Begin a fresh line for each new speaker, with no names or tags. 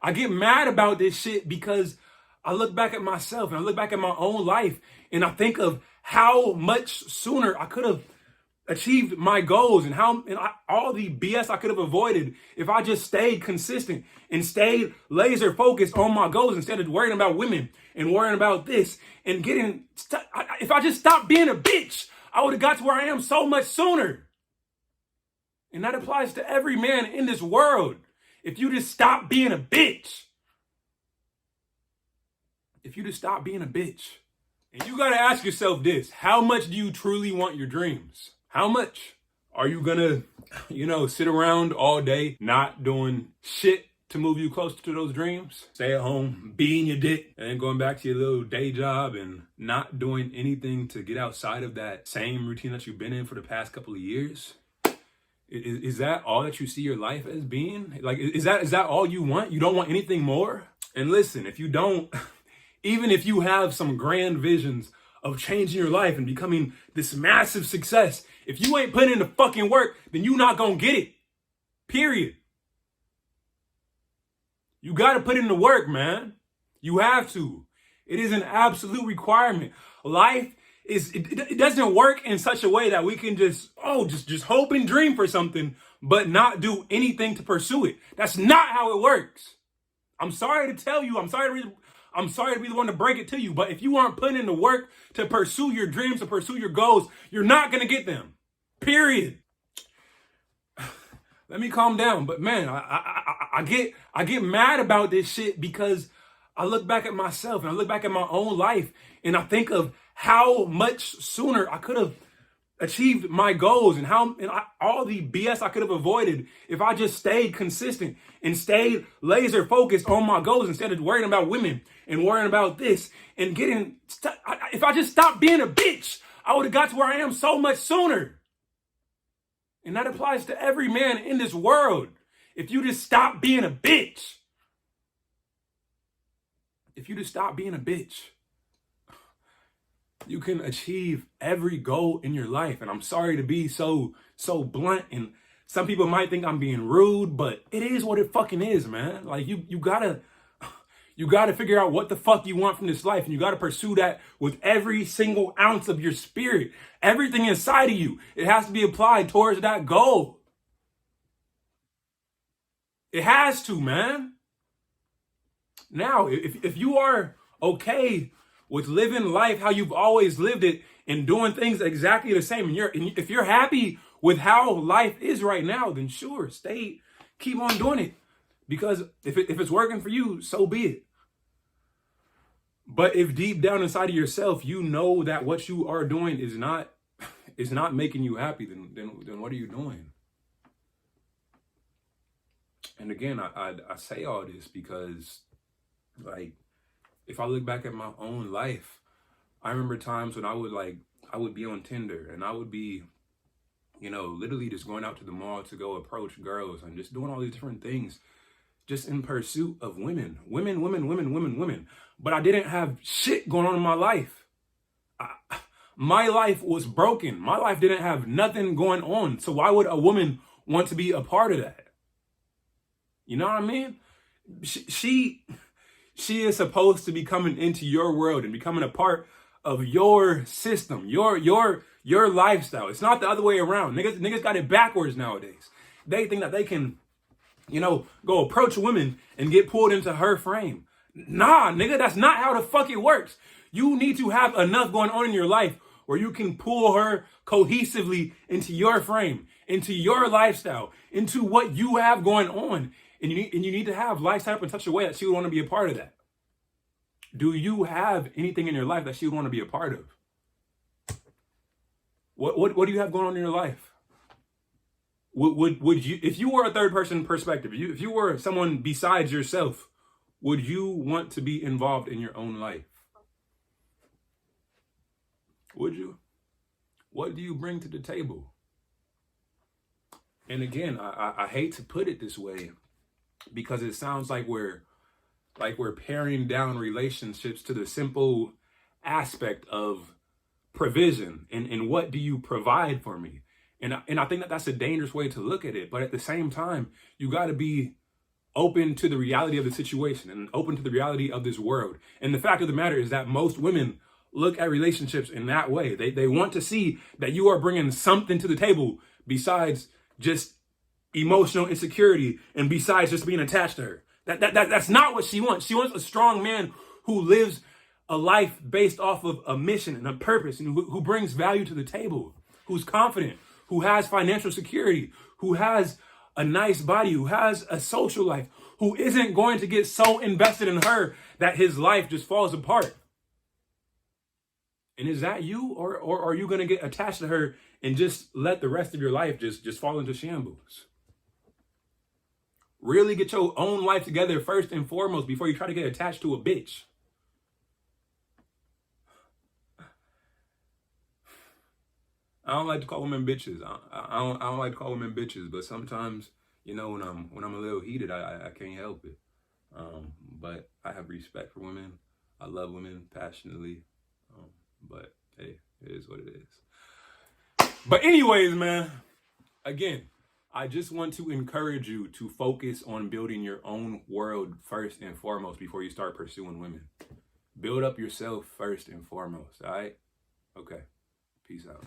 I get mad about this shit because I look back at myself and I look back at my own life and I think of how much sooner I could have achieved my goals and all the BS I could have avoided if I just stayed consistent and stayed laser focused on my goals instead of worrying about women and worrying about this and if I just stopped being a bitch, I would have got to where I am so much sooner. And that applies to every man in this world. If you just stop being a bitch. If you just stop being a bitch. And you got to ask yourself this. How much do you truly want your dreams? How much? Are you going to, sit around all day not doing shit to move you closer to those dreams? Stay at home, being your dick, and then going back to your little day job and not doing anything to get outside of that same routine that you've been in for the past couple of years? Is that all that you see your life as being? Like, is that all you want? You don't want anything more? And listen, if you don't, even if you have some grand visions of changing your life and becoming this massive success, if you ain't putting in the fucking work, then you not gonna get it. Period. You gotta put in the work, man. You have to. It is an absolute requirement. Life it doesn't work in such a way that we can just hope and dream for something, but not do anything to pursue it. That's not how it works. I'm sorry to tell you. I'm sorry to be the one to break it to you. But if you aren't putting in the work to pursue your dreams, to pursue your goals, you're not gonna get them. Period. Let me calm down. But man, I get mad about this shit because I look back at myself and I look back at my own life and I think of how much sooner I could have achieved my goals and all the BS I could have avoided if I just stayed consistent and stayed laser focused on my goals instead of worrying about women and worrying about this and if I just stopped being a bitch, I would have got to where I am so much sooner. And that applies to every man in this world. If you just stop being a bitch. If you just stop being a bitch, you can achieve every goal in your life. And I'm sorry to be so blunt, and some people might think I'm being rude, but it is what it fucking is, man. Like you gotta figure out what the fuck you want from this life, and you gotta pursue that with every single ounce of your spirit. Everything inside of you, it has to be applied towards that goal. It has to, man. Now, if you are okay with living life how you've always lived it and doing things exactly the same, and if you're happy with how life is right now, then sure, keep on doing it. Because if it's working for you, so be it. But if deep down inside of yourself, you know that what you are doing is not making you happy, then what are you doing? And again, I say all this because, like, if I look back at my own life, I remember times when I would be on Tinder and I would be, literally just going out to the mall to go approach girls and just doing all these different things just in pursuit of women. But I didn't have shit going on in my life. My life was broken. My life didn't have nothing going on. So why would a woman want to be a part of that? You know what I mean? She is supposed to be coming into your world and becoming a part of your system, your lifestyle. It's not the other way around. Niggas got it backwards nowadays. They think that they can, go approach women and get pulled into her frame. Nah, nigga, that's not how the fuck it works. You need to have enough going on in your life where you can pull her cohesively into your frame, into your lifestyle, into what you have going on. And you need to have life set up in such a way that she would want to be a part of that. Do you have anything in your life that she would want to be a part of? What do you have going on in your life? Would you, if you were a third person perspective, if you were someone besides yourself, would you want to be involved in your own life? Would you? What do you bring to the table? And again, I hate to put it this way, because it sounds like we're paring down relationships to the simple aspect of provision and what do you provide for me? And I think that that's a dangerous way to look at it. But at the same time, you got to be open to the reality of the situation and open to the reality of this world. And the fact of the matter is that most women look at relationships in that way. They want to see that you are bringing something to the table besides just emotional insecurity and besides just being attached to her. That's not what she wants. She wants a strong man who lives a life based off of a mission and a purpose, and who brings value to the table, who's confident, who has financial security, who has a nice body, who has a social life, who isn't going to get so invested in her that his life just falls apart. And is that you, or are you going to get attached to her and just let the rest of your life just fall into shambles? Really get your own life together first and foremost before you try to get attached to a bitch. I don't like to call women bitches. I don't like to call women bitches, but sometimes, you know, when I'm a little heated, I can't help it. But I have respect for women. I love women passionately. But hey, it is what it is. But anyways, man, again, I just want to encourage you to focus on building your own world first and foremost before you start pursuing women. Build up yourself first and foremost, all right? Okay, peace out.